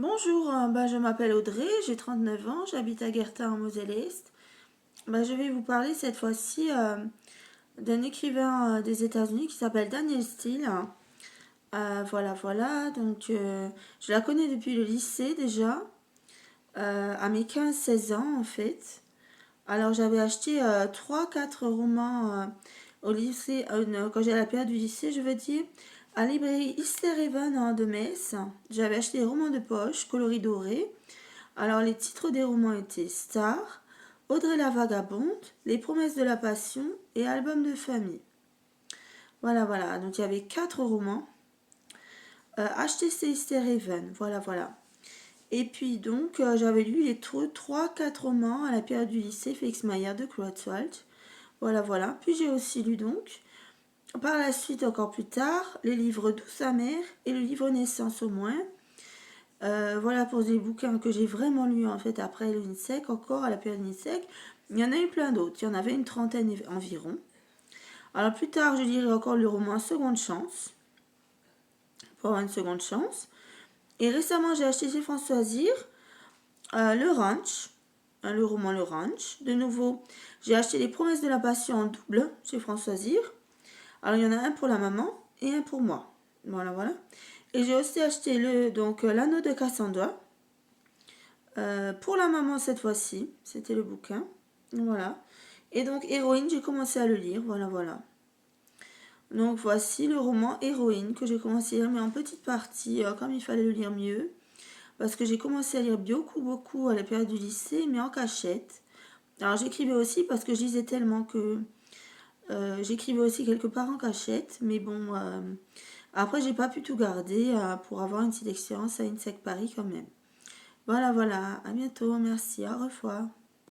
Bonjour, je m'appelle Audrey, j'ai 39 ans, j'habite à Guertin en Moselle-Est. Je vais vous parler cette fois-ci d'un écrivain des États-Unis qui s'appelle Daniel Steele. Voilà, je la connais depuis le lycée déjà, à mes 15-16 ans en fait. Alors j'avais acheté 3-4 romans au lycée, quand j'étais à la période du lycée, je veux dire, à la librairie Easter-Haven de Metz. J'avais acheté des romans de poche coloris dorés. Alors les titres des romans étaient Star, Audrey la Vagabonde, Les Promesses de la Passion et Album de famille. Voilà. Donc il y avait 4 romans. HTC Easter-Haven, voilà. Et puis donc j'avais lu les 3-4 romans à la période du lycée Félix Maillard de Claude. Voilà. Puis j'ai aussi lu donc, par la suite encore plus tard, les livres Douce amère et le livre Naissance au moins. Voilà pour des bouquins que j'ai vraiment lus en fait après l'UNISEC, encore à la période UNISEC. Il y en a eu plein d'autres, il y en avait une trentaine environ. Alors plus tard, je lirai encore le roman Seconde Chance, pour avoir une seconde chance. Et récemment, j'ai acheté chez François Zir Le Ranch, le roman Le Ranch. De nouveau, j'ai acheté Les Promesses de la Passion en double chez François Zir. Alors il y en a un pour la maman et un pour moi. Voilà. Et j'ai aussi acheté l'Anneau de Cassandra. Pour la maman cette fois-ci, c'était le bouquin. Voilà. Et donc Héroïne, j'ai commencé à le lire. Voilà. Donc voici le roman Héroïne que j'ai commencé à lire, mais en petite partie, comme il fallait le lire mieux. Parce que j'ai commencé à lire beaucoup à la période du lycée, mais en cachette. Alors j'écrivais aussi parce que je lisais tellement que j'écrivais aussi quelque part en cachette. Mais bon, après j'ai pas pu tout garder pour avoir une petite expérience à INSEC Paris quand même. Voilà. À bientôt. Merci. Au revoir.